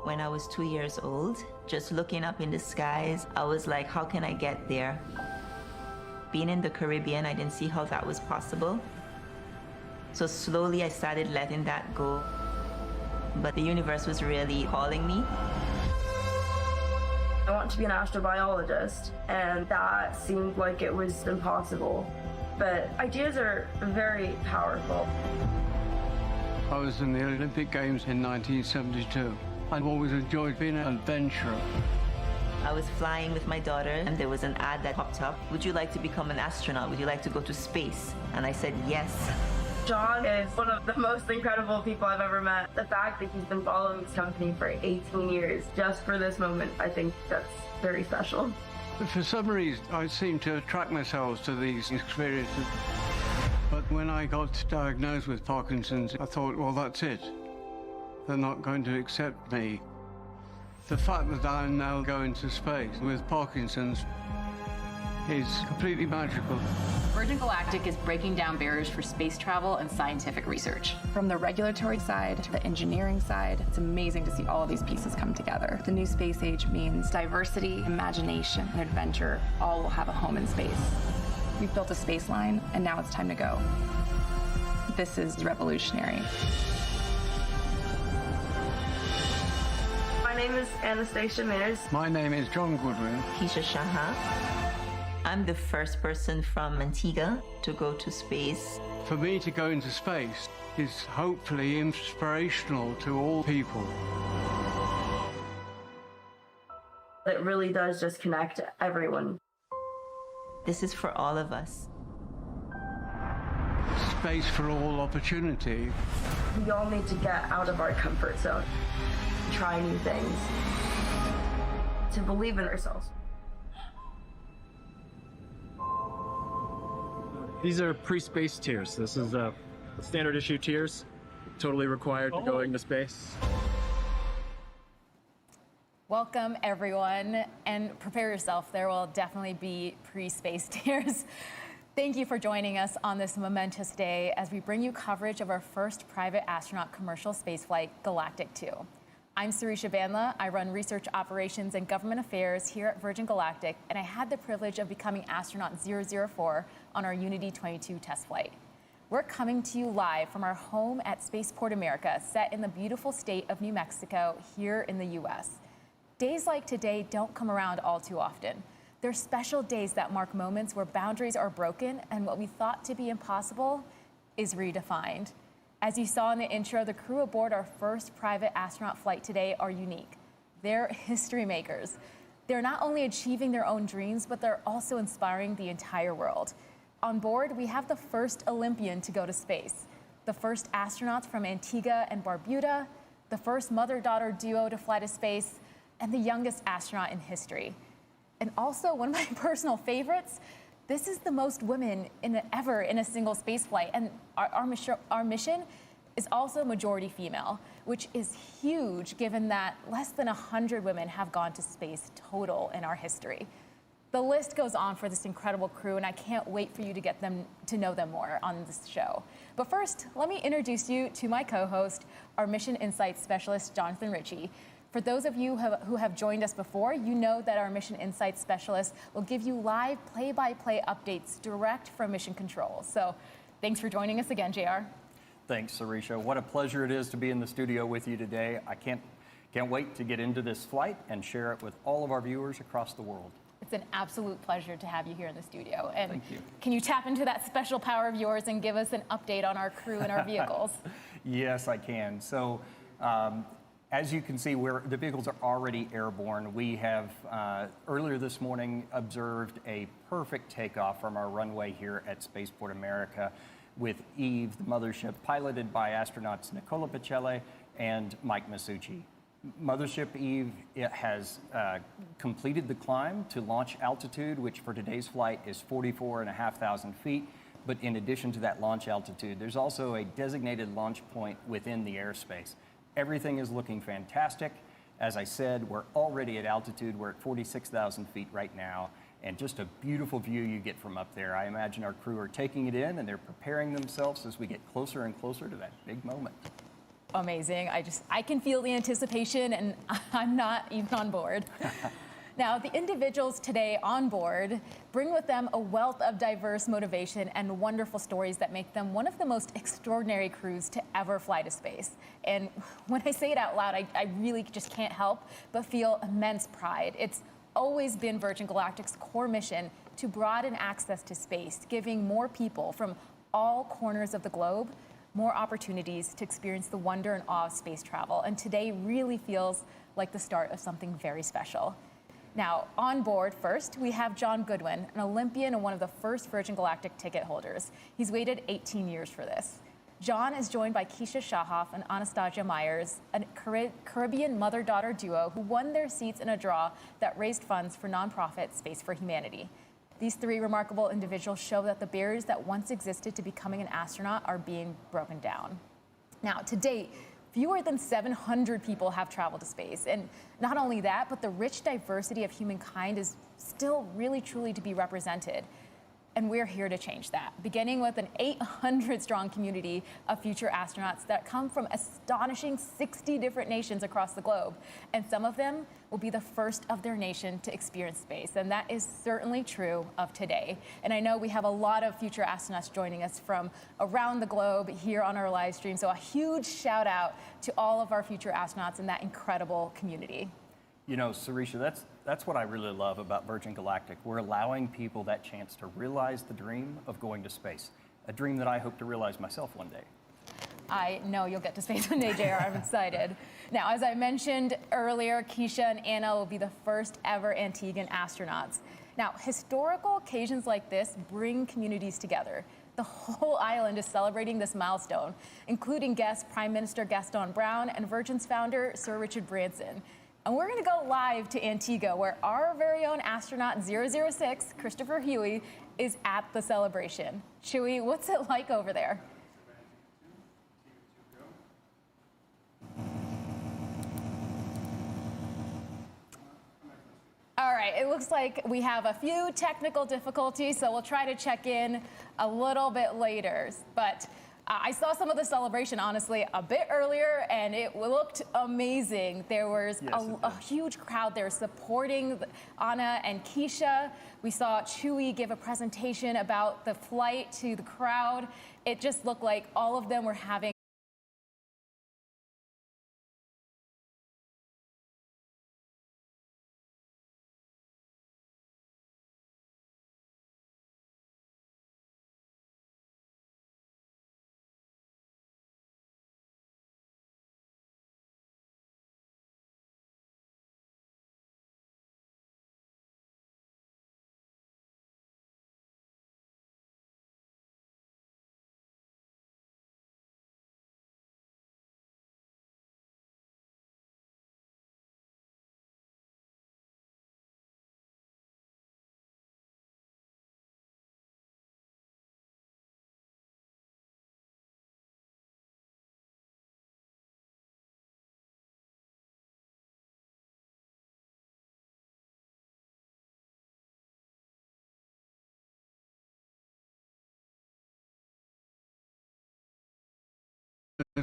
When I was 2 years old, just looking up in the skies, I was like, how can I get there? Being in the Caribbean, I didn't see how that was possible. So slowly I started letting that go. But the universe was really calling me. I want to be an astrobiologist, and that seemed like it was impossible. But ideas are very powerful. I was in the Olympic Games in 1972. I've always enjoyed being an adventurer. I was flying with my daughter, and there was an ad that popped up. Would you like to become an astronaut? Would you like to go to space? And I said yes. John is one of the most incredible people I've ever met. The fact that he's been following this company for 18 years just for this moment, I think that's very special. For some reason, I seem to attract myself to these experiences. But when I got diagnosed with Parkinson's, I thought, well, that's it. They're not going to accept me. The fact that I'm now going to space with Parkinson's is completely magical. Virgin Galactic is breaking down barriers for space travel and scientific research. From the regulatory side to the engineering side, it's amazing to see all of these pieces come together. The new space age means diversity, imagination, and adventure all will have a home in space. We've built a space line, and now it's time to go. This is revolutionary. My name is Anastasia Mears. My name is John Goodwin. Keisha Shaha. I'm the first person from Antigua to go to space. For me to go into space is hopefully inspirational to all people. It really does just connect everyone. This is for all of us. Space for all opportunity. We all need to get out of our comfort zone, try new things, to believe in ourselves. These are pre-space tiers. This is standard issue tiers, totally required to go into space. Welcome, everyone, and prepare yourself. There will definitely be pre-space tiers. Thank you for joining us on this momentous day as we bring you coverage of our first private astronaut commercial spaceflight, Galactic 2. I'm Sarisha Bandla. I run research operations and government affairs here at Virgin Galactic, and I had the privilege of becoming astronaut 004 on our Unity 22 test flight. We're coming to you live from our home at Spaceport America, set in the beautiful state of New Mexico here in the US. Days like today don't come around all too often. They're special days that mark moments where boundaries are broken and what we thought to be impossible is redefined. As you saw in the intro, the crew aboard our first private astronaut flight today are unique. They're history makers. They're not only achieving their own dreams, but they're also inspiring the entire world. On board, we have the first Olympian to go to space, the first astronauts from Antigua and Barbuda, the first mother-daughter duo to fly to space, and the youngest astronaut in history. And also, one of my personal favorites, this is the most women ever in a single space flight. And our mission is also majority female, which is huge given that less than 100 women have gone to space total in our history. The list goes on for this incredible crew, and I can't wait for you to get them to know them more on this show. But first, let me introduce you to my co-host, our Mission Insights Specialist, Jonathan Ritchie. For those of you who have joined us before, you know that our Mission Insights Specialist will give you live play-by-play updates direct from Mission Control. So thanks for joining us again, JR. Thanks, Sarisha. What a pleasure it is to be in the studio with you today. I can't wait to get into this flight and share it with all of our viewers across the world. It's an absolute pleasure to have you here in the studio. And thank you. Can you tap into that special power of yours and give us an update on our crew and our vehicles? Yes, I can. So, as you can see, the vehicles are already airborne. We have, earlier this morning, observed a perfect takeoff from our runway here at Spaceport America with Eve, the mothership, piloted by astronauts Nicola Pacelli and Mike Masucci. Mothership Eve has completed the climb to launch altitude, which for today's flight is 44,500 feet. But in addition to that launch altitude, there's also a designated launch point within the airspace. Everything is looking fantastic. As I said, we're already at altitude. We're at 46,000 feet right now, and just a beautiful view you get from up there. I imagine our crew are taking it in, and they're preparing themselves as we get closer and closer to that big moment. Amazing. I can feel the anticipation, and I'm not even on board. Now, the individuals today on board bring with them a wealth of diverse motivation and wonderful stories that make them one of the most extraordinary crews to ever fly to space. And when I say it out loud, I really just can't help but feel immense pride. It's always been Virgin Galactic's core mission to broaden access to space, giving more people from all corners of the globe more opportunities to experience the wonder and awe of space travel. And today really feels like the start of something very special. Now, on board first, we have John Goodwin, an Olympian and one of the first Virgin Galactic ticket holders. He's waited 18 years for this. John is joined by Keisha Shahoff and Anastasia Myers, a Caribbean mother-daughter duo who won their seats in a draw that raised funds for nonprofit Space for Humanity. These three remarkable individuals show that the barriers that once existed to becoming an astronaut are being broken down. Now, to date, fewer than 700 people have traveled to space. And not only that, but the rich diversity of humankind is still really truly to be represented. And we're here to change that, beginning with an 800-strong community of future astronauts that come from astonishing 60 different nations across the globe. And some of them will be the first of their nation to experience space. And that is certainly true of today. And I know we have a lot of future astronauts joining us from around the globe here on our live stream. So a huge shout out to all of our future astronauts in that incredible community. You know, Sarisha, that's what I really love about Virgin Galactic. We're allowing people that chance to realize the dream of going to space, a dream that I hope to realize myself one day. I know you'll get to space one day, JR. I'm excited. Now, as I mentioned earlier, Keisha and Anna will be the first ever Antiguan astronauts. Now, historical occasions like this bring communities together. The whole island is celebrating this milestone, including guest Prime Minister Gaston Browne and Virgin's founder, Sir Richard Branson. And we're going to go live to Antigua, where our very own astronaut 006, Christopher Huey, is at the celebration. Chewie, what's it like over there? All right, it looks like we have a few technical difficulties, so we'll try to check in a little bit later. But I saw some of the celebration, honestly, a bit earlier, and it looked amazing. There was a huge crowd there supporting Anna and Keisha. We saw Chewie give a presentation about the flight to the crowd. It just looked like all of them were having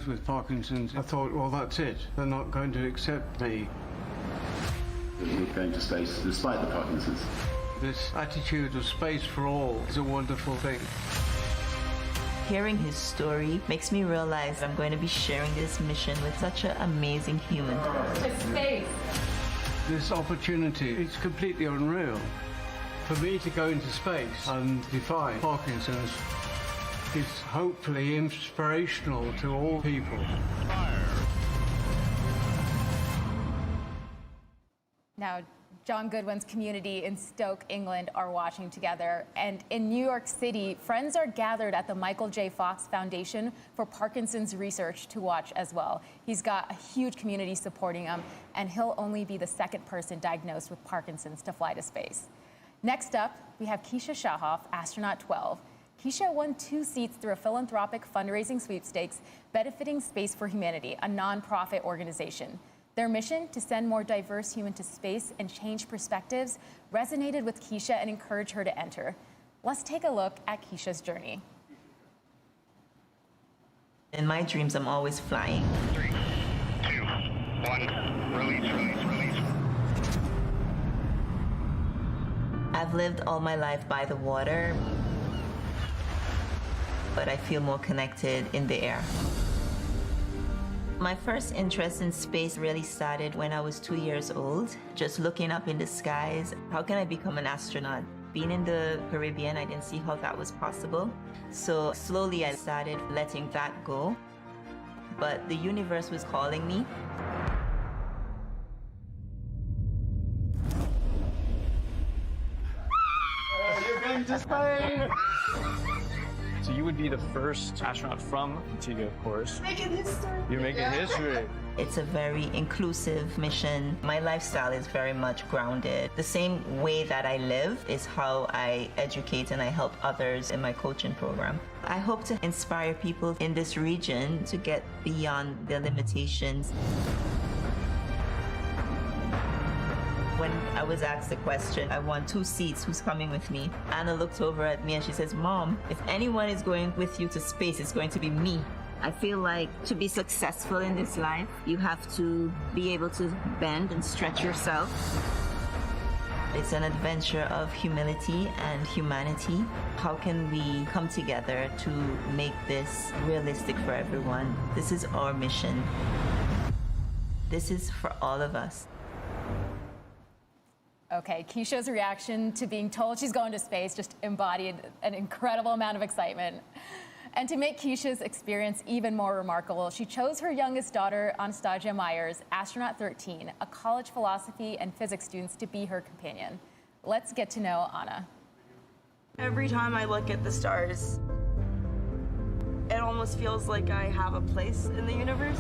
with Parkinson's, I thought, well, that's it. They're not going to accept me. We're going to space despite the Parkinson's. This attitude of space for all is a wonderful thing. Hearing his story makes me realize I'm going to be sharing this mission with such an amazing human. To space. This opportunity is completely unreal. For me to go into space and defy Parkinson's is hopefully inspirational to all people. Now, John Goodwin's community in Stoke, England are watching together. And in New York City, friends are gathered at the Michael J. Fox Foundation for Parkinson's Research to watch as well. He's got a huge community supporting him, and he'll only be the second person diagnosed with Parkinson's to fly to space. Next up, we have Keisha Shahoff, astronaut 12. Keisha won 2 seats through a philanthropic fundraising sweepstakes benefiting Space for Humanity, a nonprofit organization. Their mission to send more diverse humans to space and change perspectives resonated with Keisha and encouraged her to enter. Let's take a look at Keisha's journey. In my dreams, I'm always flying. 3, 2, 1, release. I've lived all my life by the water, but I feel more connected in the air. My first interest in space really started when I was 2 years old, just looking up in the skies. How can I become an astronaut? Being in the Caribbean, I didn't see how that was possible. So slowly I started letting that go. But the universe was calling me. You're going to space! So you would be the first astronaut from Antigua, of course. Making history. You're making history. It's a very inclusive mission. My lifestyle is very much grounded. The same way that I live is how I educate and I help others in my coaching program. I hope to inspire people in this region to get beyond their limitations. When I was asked the question, I want 2 seats, who's coming with me? Anna looked over at me and she says, Mom, if anyone is going with you to space, it's going to be me. I feel like to be successful in this life, you have to be able to bend and stretch yourself. It's an adventure of humility and humanity. How can we come together to make this realistic for everyone? This is our mission. This is for all of us. Okay, Keisha's reaction to being told she's going to space just embodied an incredible amount of excitement. And to make Keisha's experience even more remarkable, she chose her youngest daughter, Anastasia Myers, astronaut 13, a college philosophy and physics student, to be her companion. Let's get to know Anna. Every time I look at the stars, it almost feels like I have a place in the universe.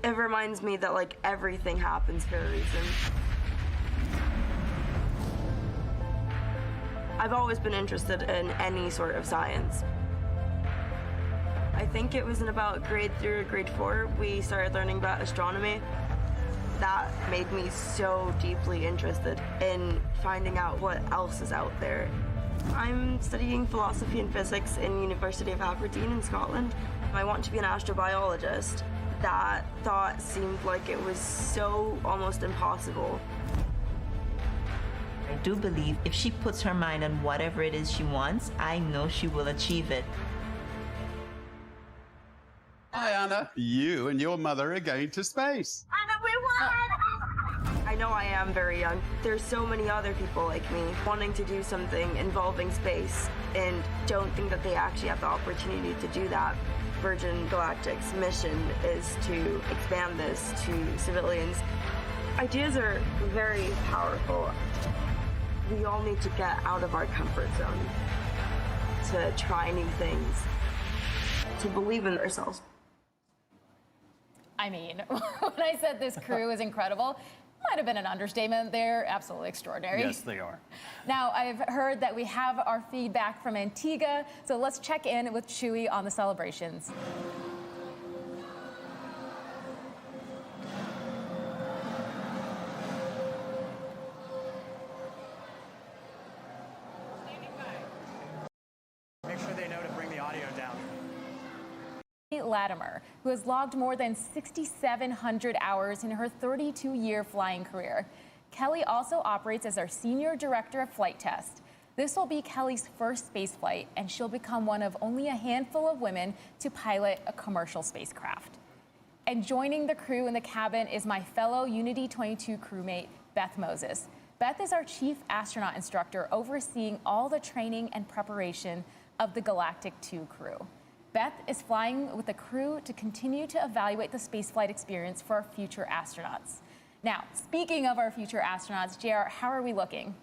It reminds me that like everything happens for a reason. I've always been interested in any sort of science. I think it was in about grade 3 or grade 4 we started learning about astronomy. That made me so deeply interested in finding out what else is out there. I'm studying philosophy and physics in University of Aberdeen in Scotland. I want to be an astrobiologist. That thought seemed like it was so almost impossible. I do believe if she puts her mind on whatever it is she wants, I know she will achieve it. Hi, Anna. You and your mother are going to space. Anna, we won! I know I am very young. There's so many other people like me wanting to do something involving space and don't think that they actually have the opportunity to do that. Virgin Galactic's mission is to expand this to civilians. Ideas are very powerful. We all need to get out of our comfort zone, to try new things, to believe in ourselves. I mean, when I said this crew is incredible, might have been an understatement. They're absolutely extraordinary. Yes, they are. Now, I've heard that we have our feedback from Antigua, so let's check in with Chewy on the celebrations. Make sure they know to bring the audio down. Latimer, who has logged more than 6,700 hours in her 32-year flying career. Kelly also operates as our Senior Director of Flight Test. This will be Kelly's first space flight, and she'll become one of only a handful of women to pilot a commercial spacecraft. And joining the crew in the cabin is my fellow Unity 22 crewmate, Beth Moses. Beth is our chief astronaut instructor overseeing all the training and preparation of the Galactic 2 crew. Beth is flying with the crew to continue to evaluate the spaceflight experience for our future astronauts. Now, speaking of our future astronauts, JR, how are we looking?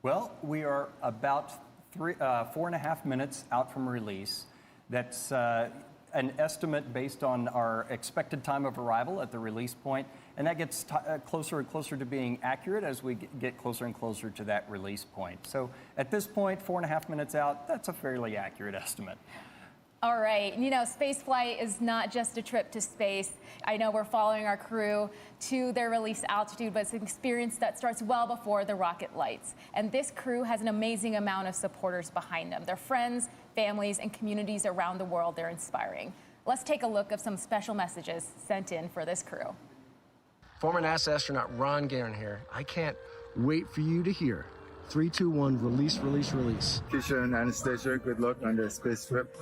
Well, we are about 4.5 minutes out from release. That's an estimate based on our expected time of arrival at the release point, and that gets closer and closer to being accurate as we get closer and closer to that release point. So at this point, 4.5 minutes out, that's a fairly accurate estimate. All right, you know, spaceflight is not just a trip to space. I know we're following our crew to their release altitude, but it's an experience that starts well before the rocket lights. And this crew has an amazing amount of supporters behind them. Their friends, families, and communities around the world they're inspiring. Let's take a look at some special messages sent in for this crew. Former NASA astronaut Ron Guerin here. I can't wait for you to hear 3, 2, 1, release, release, release. Keisha and Anastasia, good luck on their space trip.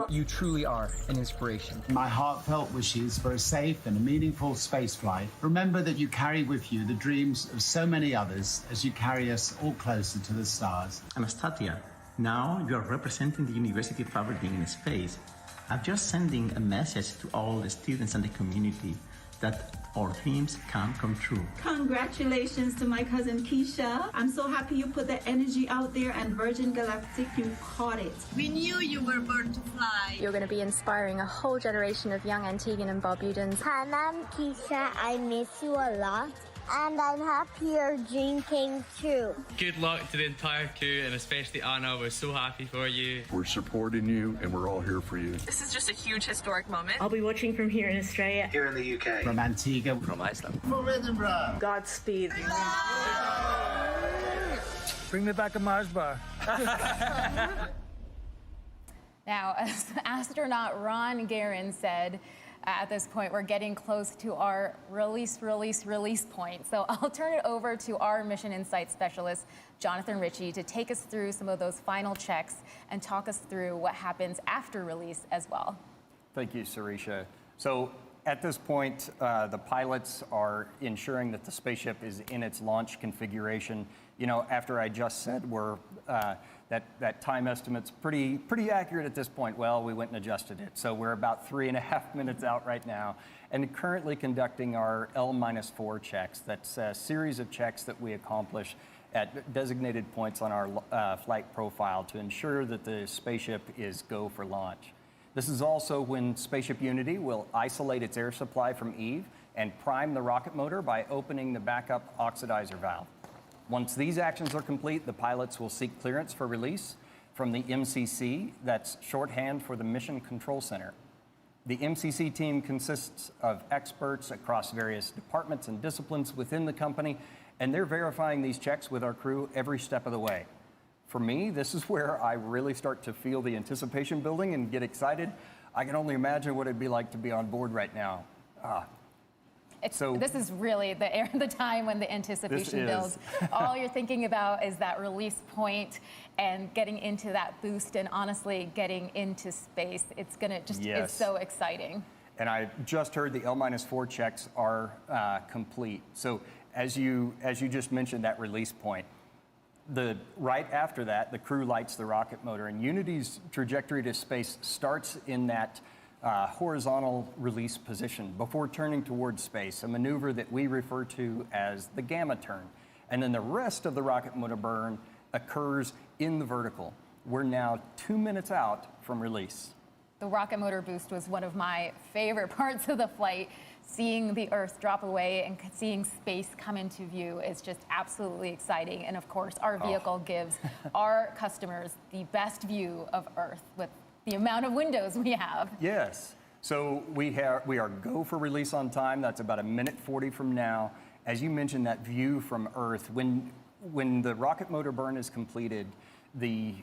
You truly are an inspiration. My heartfelt wishes for a safe and a meaningful space flight. Remember that you carry with you the dreams of so many others as you carry us all closer to the stars. Anastasia, now you are representing the University of Aberdeen in space. I'm just sending a message to all the students and the community that our dreams can come true. Congratulations to my cousin Keisha. I'm so happy you put the energy out there, and Virgin Galactic, you caught it. We knew you were born to fly. You're going to be inspiring a whole generation of young Antiguan and Barbudans. Hi, I'm Keisha. I miss you a lot. And I'm happy your dream came true. Good luck to the entire crew, and especially Anna. We're so happy for you. We're supporting you, and we're all here for you. This is just a huge historic moment. I'll be watching from here in Australia. Here in the UK. From Antigua. From Iceland. From Edinburgh. Godspeed. Bring me back a Mars bar. Now, as astronaut Ron Guerin said, at this point, we're getting close to our release point. So I'll turn it over to our Mission Insight specialist, Jonathan Ritchie, to take us through some of those final checks and talk us through what happens after release as well. Thank you, Sarisha. So at this point, the pilots are ensuring that the spaceship is in its launch configuration. You know, after I just said we're that time estimate's pretty accurate at this point. Well, we went and adjusted it. So we're about 3.5 minutes out right now and currently conducting our L-4 checks. That's a series of checks that we accomplish at designated points on our flight profile to ensure that the spaceship is go for launch. This is also when Spaceship Unity will isolate its air supply from Eve and prime the rocket motor by opening the backup oxidizer valve. Once these actions are complete, the pilots will seek clearance for release from the MCC, that's shorthand for the Mission Control Center. The MCC team consists of experts across various departments and disciplines within the company, and they're verifying these checks with our crew every step of the way. For me, this is where I really start to feel the anticipation building and get excited. I can only imagine what it'd be like to be on board right now. This is really the time when the anticipation builds. All you're thinking about is that release point and getting into that boost, and honestly, getting into space. It's gonna just it's so exciting. And I just heard the L-4 checks are complete. So as you just mentioned, that release point, right after that, the crew lights the rocket motor, and Unity's trajectory to space starts in that horizontal release position before turning towards space, a maneuver that we refer to as the gamma turn. And then the rest of the rocket motor burn occurs in the vertical. We're now 2 minutes out from release. The rocket motor boost was one of my favorite parts of the flight. Seeing the Earth drop away and seeing space come into view is just absolutely exciting. And of course, our vehicle gives our customers the best view of Earth with the amount of windows we have. Yes. So we are go for release on time. That's about 1:40 from now. As you mentioned, that view from Earth, when the rocket motor burn is completed, the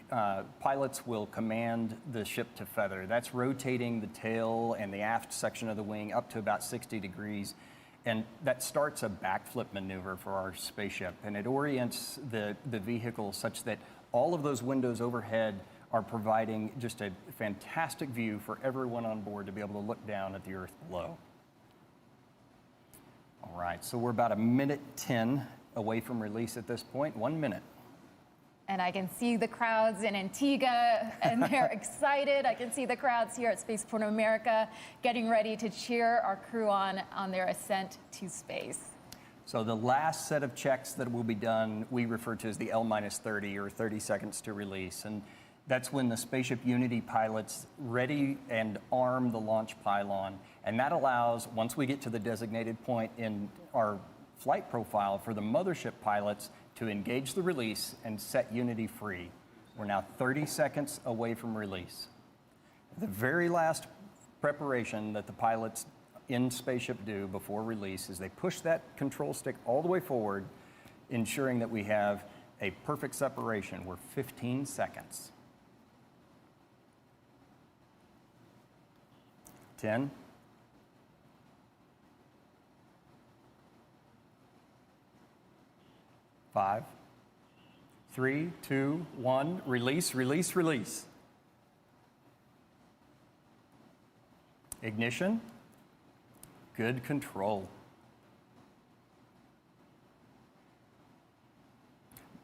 pilots will command the ship to feather. That's rotating the tail and the aft section of the wing up to about 60 degrees. And that starts a backflip maneuver for our spaceship. And it orients the vehicle such that all of those windows overhead are providing just a fantastic view for everyone on board to be able to look down at the Earth below. All right, so we're about 1:10 away from release at this point, 1 minute. And I can see the crowds in Antigua, and they're excited. I can see the crowds here at Spaceport America getting ready to cheer our crew on their ascent to space. So the last set of checks that will be done, we refer to as the L-30, or 30 seconds to release. And that's when the Spaceship Unity pilots ready and arm the launch pylon. And that allows, once we get to the designated point in our flight profile, for the mothership pilots to engage the release and set Unity free. We're now 30 seconds away from release. The very last preparation that the pilots in Spaceship do before release is they push that control stick all the way forward, ensuring that we have a perfect separation. We're 15 seconds. 10. 5, 3, 2, 1, release, release, release. Ignition, good control.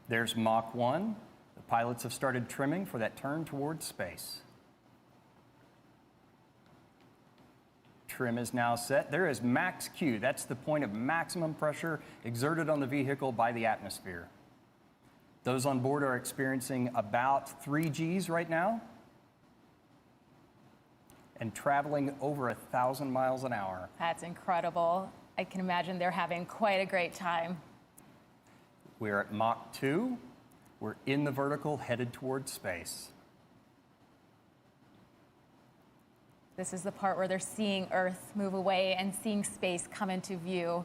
There's Mach 1. The pilots have started trimming for that turn towards space. Trim is now set. There is max Q. That's the point of maximum pressure exerted on the vehicle by the atmosphere. Those on board are experiencing about 3 Gs right now and traveling over 1,000 miles an hour. That's incredible. I can imagine they're having quite a great time. We're at Mach 2. We're in the vertical, headed towards space. This is the part where they're seeing Earth move away and seeing space come into view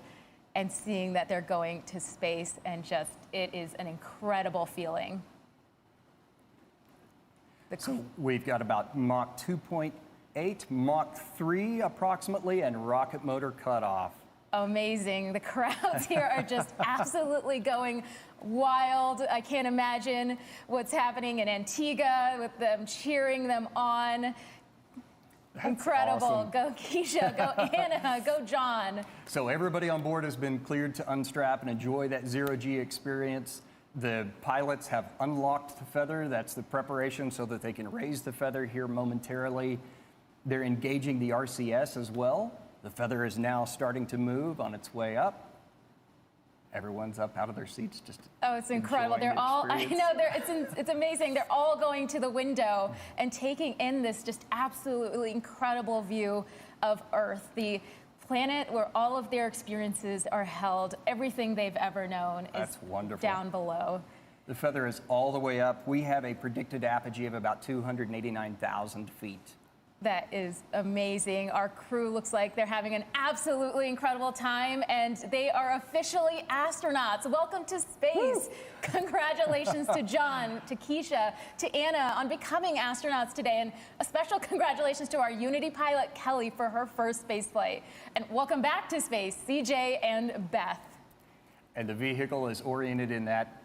and seeing that they're going to space, and just, it is an incredible feeling. So we've got about Mach 2.8, Mach 3 approximately, and rocket motor cutoff. Amazing. The crowds here are just absolutely going wild. I can't imagine what's happening in Antigua with them cheering them on. That's incredible. Awesome. Go Keisha, go Anna, go John. So everybody on board has been cleared to unstrap and enjoy that zero-G experience. The pilots have unlocked the feather. That's the preparation so that they can raise the feather here momentarily. They're engaging the RCS as well. The feather is now starting to move on its way up. Everyone's up out of their seats just it's incredible. They're all, I know, it's amazing. They're all going to the window and taking in this just absolutely incredible view of Earth, the planet where all of their experiences are held. Everything they've ever known is down below. The feather is all the way up. We have a predicted apogee of about 289,000 feet. That is amazing. Our crew looks like they're having an absolutely incredible time, and they are officially astronauts. Welcome to space. Woo! Congratulations to John, to Keisha, to Anna on becoming astronauts today, and a special congratulations to our Unity pilot, Kelly, for her first space flight. And welcome back to space, CJ and Beth. And the vehicle is oriented in that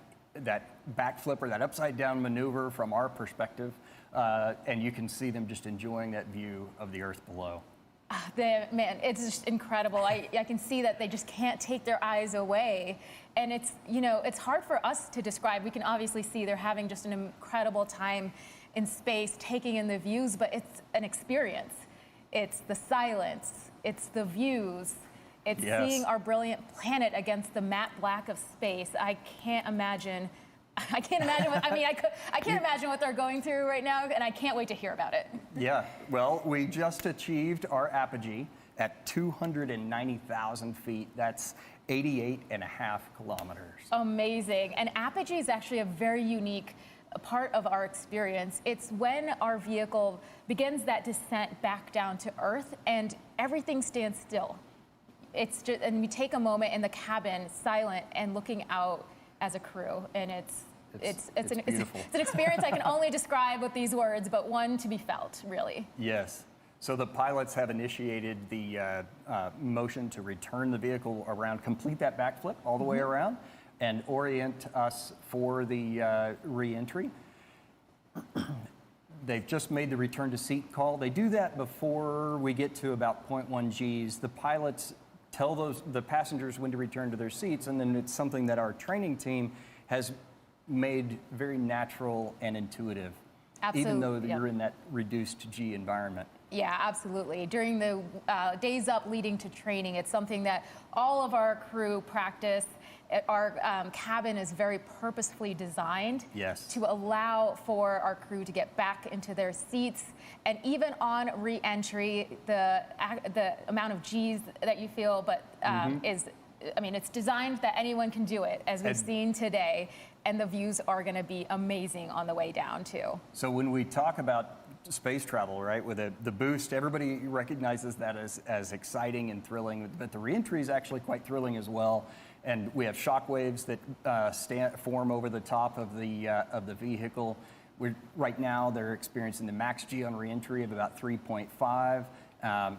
backflip, or that upside down maneuver from our perspective. And you can see them just enjoying that view of the Earth below. Man, it's just incredible. I can see that they just can't take their eyes away. And it's, you know, it's hard for us to describe. We can obviously see they're having just an incredible time in space, taking in the views, but it's an experience. It's the silence, it's the views, it's seeing our brilliant planet against the matte black of space. I can't imagine what, I can't imagine what they're going through right now, and I can't wait to hear about it. Yeah, well, we just achieved our apogee at 290,000 feet. That's 88.5 kilometers. Amazing. And apogee is actually a very unique part of our experience. It's when our vehicle begins that descent back down to Earth and everything stands still. It's just, and we take a moment in the cabin, silent and looking out as a crew, and It's beautiful. It's an experience I can only describe with these words, but one to be felt, really. Yes. So the pilots have initiated the motion to return the vehicle around, complete that backflip all the way around, and orient us for the re-entry. They've just made the return to seat call. They do that before we get to about 0.1 Gs. The pilots tell the passengers when to return to their seats, and then it's something that our training team has made very natural and intuitive, even though you're in that reduced G environment. Yeah, absolutely. During the days up leading to training, it's something that all of our crew practice. Our cabin is very purposefully designed to allow for our crew to get back into their seats. And even on re-entry, the amount of G's that you feel, but it's designed that anyone can do it, as we've seen today. And the views are going to be amazing on the way down, too. So when we talk about space travel, right, with the boost, everybody recognizes that as exciting and thrilling, but the re-entry is actually quite thrilling as well. And we have shock waves that form over the top of the vehicle. Right now, they're experiencing the max G on re-entry of about 3.5.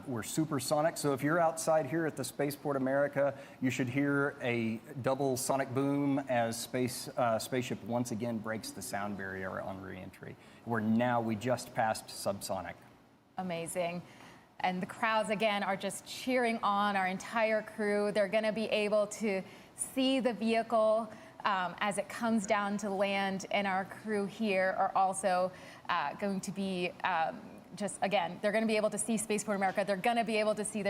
We're supersonic, so if you're outside here at the Spaceport America, you should hear a double sonic boom as spaceship once again breaks the sound barrier on re-entry. We just passed subsonic. Amazing. And the crowds, again, are just cheering on our entire crew. They're going to be able to see the vehicle as it comes down to land, and our crew here are also going to be they're going to be able to see Spaceport America. They're going to be able to see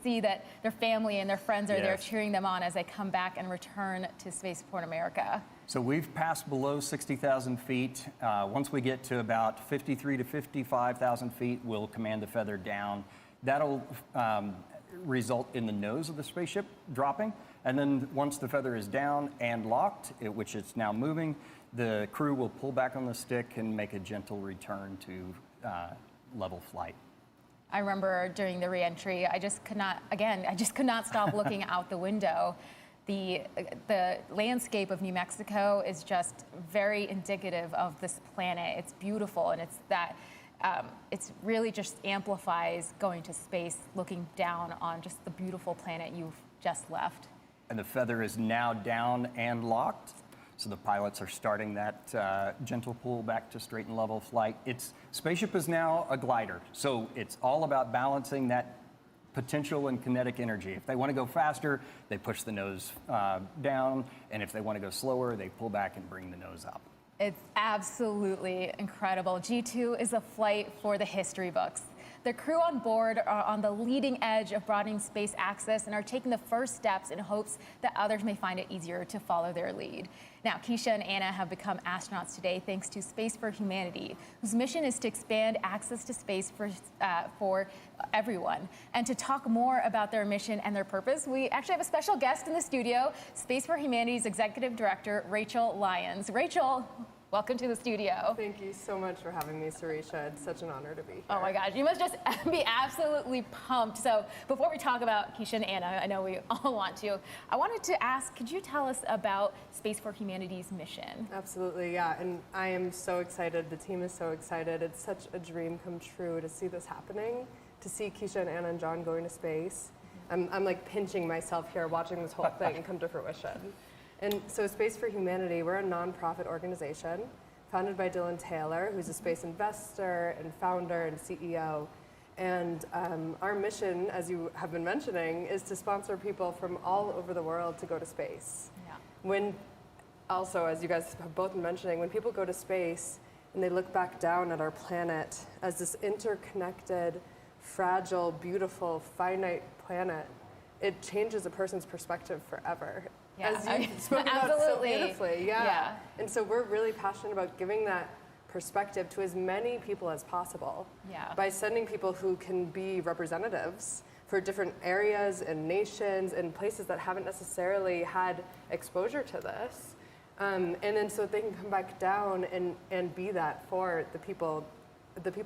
see that their family and their friends are there cheering them on as they come back and return to Spaceport America. So we've passed below 60,000 feet. Once we get to about 53 to 55,000 feet, we'll command the feather down. That'll result in the nose of the spaceship dropping. And then once the feather is down and locked, which it's now moving, the crew will pull back on the stick and make a gentle return to level flight. I remember during the re-entry, I just could not stop looking out the window. The landscape of New Mexico is just very indicative of this planet. It's beautiful, and it's really just amplifies going to space, looking down on just the beautiful planet you've just left. And the feather is now down and locked. So the pilots are starting that gentle pull back to straight and level flight. Spaceship is now a glider, so it's all about balancing that potential and kinetic energy. If they want to go faster, they push the nose down, and if they want to go slower, they pull back and bring the nose up. It's absolutely incredible. G2 is a flight for the history books. The crew on board are on the leading edge of broadening space access and are taking the first steps in hopes that others may find it easier to follow their lead. Now, Keisha and Anna have become astronauts today thanks to Space for Humanity, whose mission is to expand access to space for everyone. And to talk more about their mission and their purpose, we actually have a special guest in the studio, Space for Humanity's Executive Director, Rachel Lyons. Rachel, welcome to the studio. Thank you so much for having me, Sarisha. It's such an honor to be here. Oh my gosh, you must just be absolutely pumped. So before we talk about Keisha and Anna, I know we all want to, I wanted to ask, could you tell us about Space for Humanity's mission? Absolutely, yeah, and I am so excited. The team is so excited. It's such a dream come true to see this happening, to see Keisha and Anna and John going to space. I'm like pinching myself here watching this whole thing come to fruition. And so Space for Humanity, we're a nonprofit organization founded by Dylan Taylor, who's a space investor and founder and CEO. And our mission, as you have been mentioning, is to sponsor people from all over the world to go to space. Yeah. Also, as you guys have both been mentioning, when people go to space and they look back down at our planet as this interconnected, fragile, beautiful, finite planet, it changes a person's perspective forever. Yeah, as you spoke about so beautifully, yeah. And so we're really passionate about giving that perspective to as many people as possible by sending people who can be representatives for different areas and nations and places that haven't necessarily had exposure to this. And then so they can come back down and be that for the people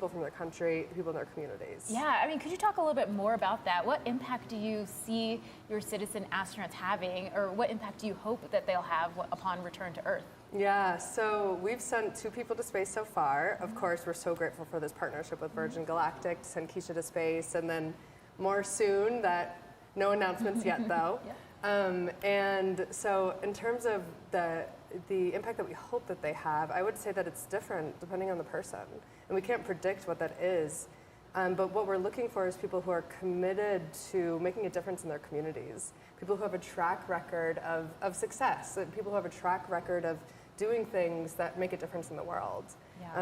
from their country, the people in their communities. Yeah, I mean, could you talk a little bit more about that? What impact do you see your citizen astronauts having, or what impact do you hope that they'll have upon return to Earth? Yeah, so we've sent 2 people to space so far. Of course, we're so grateful for this partnership with Virgin Galactic to send Keisha to space, and then more soon. That no announcements yet, though. And so, in terms of the impact that we hope that they have, I would say that it's different depending on the person, and we can't predict what that is. But what we're looking for is people who are committed to making a difference in their communities, people who have a track record of success, people who have a track record of doing things that make a difference in the world,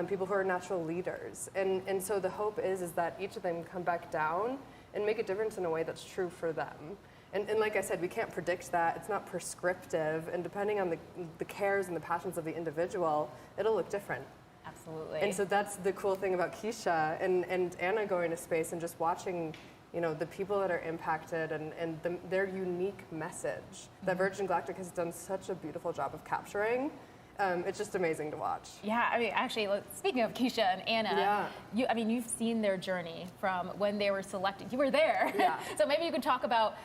people who are natural leaders. And so the hope is that each of them come back down and make a difference in a way that's true for them. And like I said, we can't predict that. It's not prescriptive. And depending on the cares and the passions of the individual, it'll look different. Absolutely. And so that's the cool thing about Keisha and Anna going to space and just watching, the people that are impacted and their unique message that Virgin Galactic has done such a beautiful job of capturing. It's just amazing to watch. Yeah, I mean, actually, speaking of Keisha and Anna, you've seen their journey from when they were selected. You were there. Yeah. So maybe you could talk about,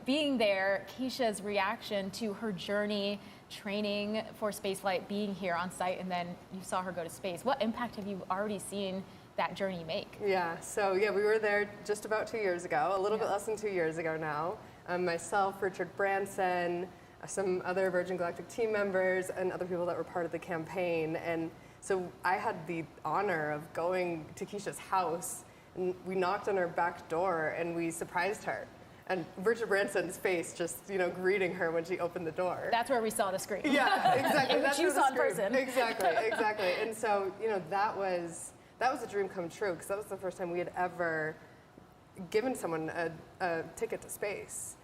being there, Keisha's reaction to her journey, training for spaceflight, being here on site, and then you saw her go to space. What impact have you already seen that journey make? Yeah, so we were there just about 2 years ago, a little bit less than 2 years ago now. Myself, Richard Branson, some other Virgin Galactic team members, and other people that were part of the campaign. And so I had the honor of going to Keisha's house, and we knocked on her back door, and we surprised her. And Richard Branson's face just, greeting her when she opened the door. That's where we saw the screen. Yeah, exactly. That's you saw in person. Exactly. And so, that was a dream come true, because that was the first time we had ever given someone a ticket to space.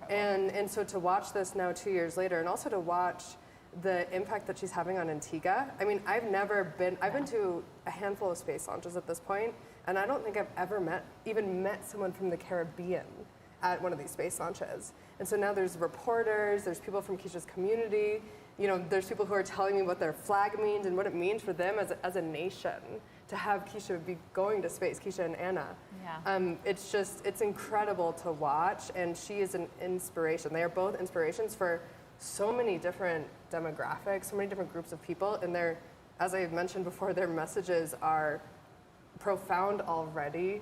And so to watch this now 2 years later, and also to watch the impact that she's having on Antigua. I mean, I've been to a handful of space launches at this point, and I don't think I've ever met someone from the Caribbean at one of these space launches. And so now there's reporters, there's people from Keisha's community, there's people who are telling me what their flag means and what it means for them as a nation to have Keisha be going to space, Keisha and Anna. Yeah. It's incredible to watch, and she is an inspiration. They are both inspirations for so many different demographics, so many different groups of people, and as I've mentioned before, their messages are profound already,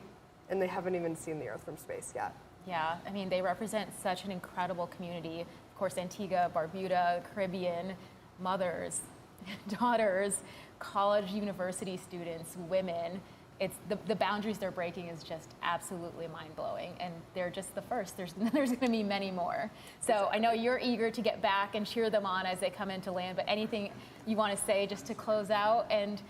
and they haven't even seen the Earth from space yet. Yeah, I mean, they represent such an incredible community. Of course, Antigua, Barbuda, Caribbean, mothers, daughters, college, university students, women. It's the boundaries they're breaking is just absolutely mind-blowing, and they're just the first. There's going to be many more. So I know you're eager to get back and cheer them on as they come into land, but anything you want to say just to close out and,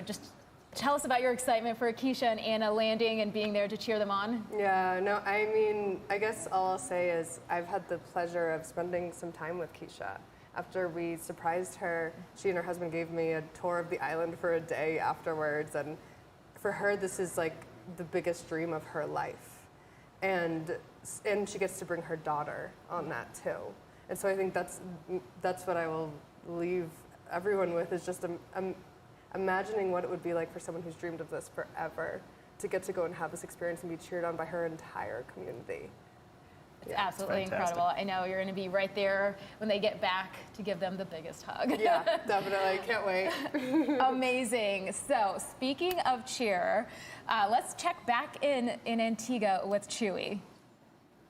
just tell us about your excitement for Keisha and Anna landing and being there to cheer them on. Yeah, no, I mean, I guess all I'll say is I've had the pleasure of spending some time with Keisha. After we surprised her, she and her husband gave me a tour of the island for a day afterwards, and for her, this is like the biggest dream of her life. And she gets to bring her daughter on that too. And so I think that's what I will leave everyone with, is just imagining what it would be like for someone who's dreamed of this forever to get to go and have this experience and be cheered on by her entire community. It's absolutely incredible. I know you're going to be right there when they get back to give them the biggest hug. Yeah, definitely. Can't wait. Amazing. So, speaking of cheer, let's check back in Antigua with Chewy.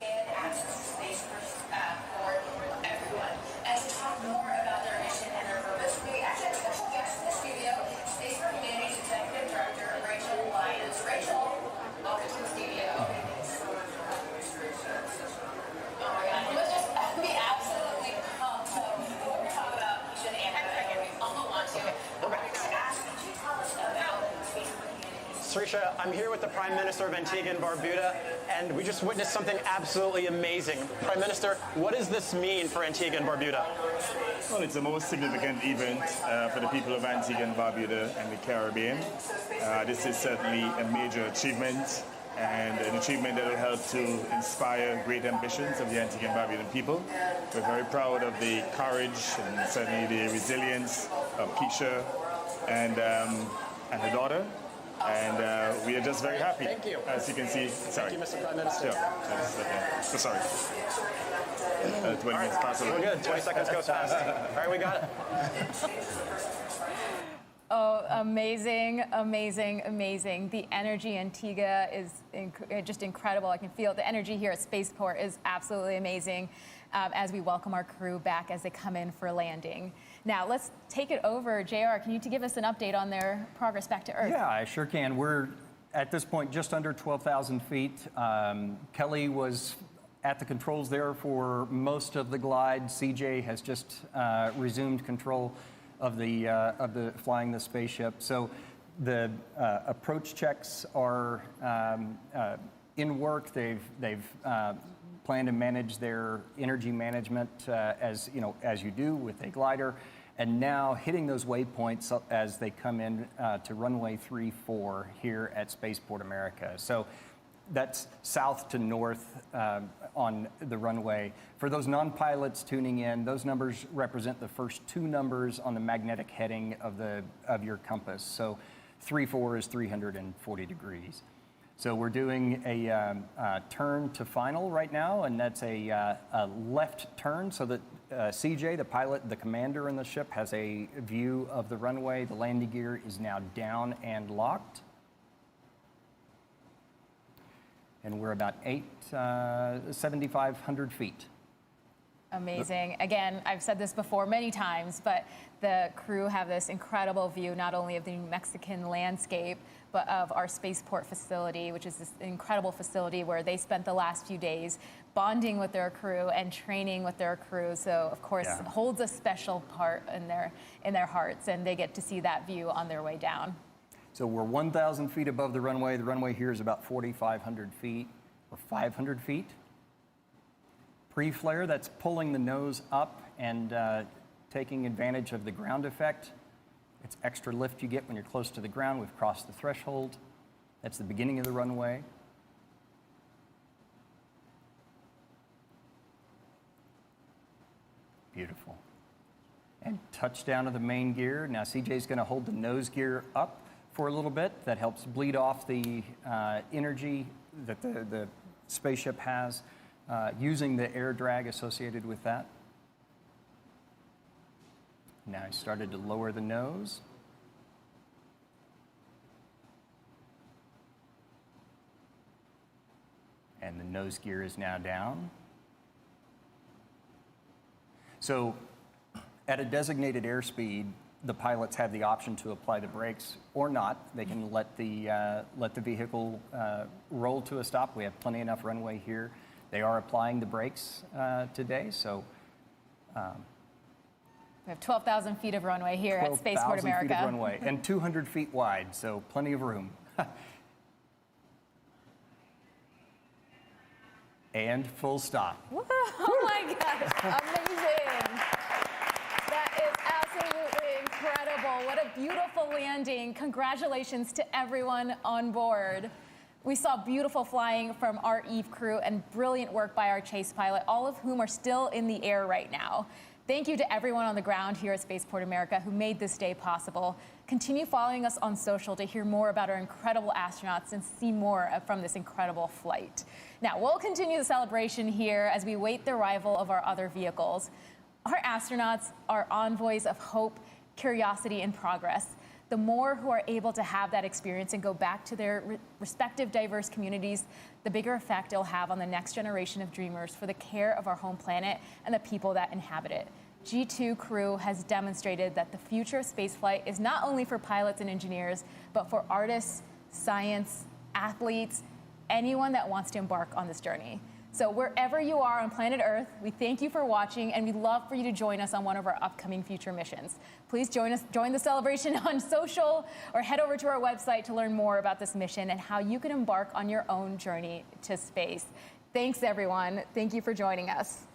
Access to space for everyone. And to talk more about their mission and their purpose, we actually have a special guest in the studio, Space for Humanity's Executive Director, Rachel Lyons. Rachel, welcome to the studio. Sarisha, I'm here with the Prime Minister of Antigua and Barbuda, and we just witnessed something absolutely amazing. Prime Minister, what does this mean for Antigua and Barbuda? Well, it's the most significant event for the people of Antigua and Barbuda and the Caribbean. This is certainly a major achievement, and an achievement that will help to inspire great ambitions of the Antigua and Barbudan people. We're very proud of the courage and certainly the resilience of Keisha and her daughter. And we are just very happy. Thank you. As you can see, sorry. Thank you, Mr. Prime Minister. Sure. So sorry. 20 minutes past. We're good. 20 seconds goes fast. All right, we got it. Oh, amazing, amazing, amazing. The energy in Antigua is just incredible. I can feel the energy here at Spaceport is absolutely amazing as we welcome our crew back as they come in for landing. Now, let's take it over. JR, can you give us an update on their progress back to Earth? Yeah, I sure can. We're, at this point, just under 12,000 feet. Kelly was at the controls there for most of the glide. CJ has just resumed control of the flying the spaceship. So the approach checks are in work. They've planned to manage their energy management as you do with a glider, and now hitting those waypoints as they come in to runway 34 here at Spaceport America. So that's south to north on the runway. For those non-pilots tuning in, those numbers represent the first two numbers on the magnetic heading of your compass. So 34 is 340 degrees. So we're doing a turn to final right now, and that's a left turn so that CJ, the pilot, the commander in the ship, has a view of the runway. The landing gear is now down and locked. And we're about 7,500 feet. Amazing. Again, I've said this before many times, but the crew have this incredible view, not only of the New Mexican landscape, but of our spaceport facility, which is this incredible facility where they spent the last few days bonding with their crew and training with their crew. So, of course, it holds a special part in their hearts, and they get to see that view on their way down. So we're 1,000 feet above the runway. The runway here is about 4,500 feet or 500 feet. Pre-flare, that's pulling the nose up and taking advantage of the ground effect. It's extra lift you get when you're close to the ground. We've crossed the threshold. That's the beginning of the runway. Beautiful. And touchdown of the main gear. Now CJ's going to hold the nose gear up for a little bit. That helps bleed off the energy that the spaceship has, using the air drag associated with that. Now I started to lower the nose. And the nose gear is now down. So at a designated airspeed, the pilots have the option to apply the brakes or not. They can let the vehicle roll to a stop. We have plenty enough runway here. They are applying the brakes today, so. We have 12,000 feet of runway here at Spaceport America. 12,000 feet of runway and 200 feet wide, so plenty of room. And full stop. Oh my gosh, amazing. That is absolutely incredible. What a beautiful landing. Congratulations to everyone on board. We saw beautiful flying from our Eve crew and brilliant work by our chase pilot, all of whom are still in the air right now. Thank you to everyone on the ground here at Spaceport America who made this day possible. Continue following us on social to hear more about our incredible astronauts and see more from this incredible flight. Now, we'll continue the celebration here as we wait the arrival of our other vehicles. Our astronauts are envoys of hope, curiosity, and progress. The more who are able to have that experience and go back to their respective diverse communities, the bigger effect it'll have on the next generation of dreamers for the care of our home planet and the people that inhabit it. G2 crew has demonstrated that the future of spaceflight is not only for pilots and engineers, but for artists, science, athletes, anyone that wants to embark on this journey. So wherever you are on planet Earth, we thank you for watching, and we'd love for you to join us on one of our upcoming future missions. Please join the celebration on social, or head over to our website to learn more about this mission and how you can embark on your own journey to space. Thanks, everyone. Thank you for joining us.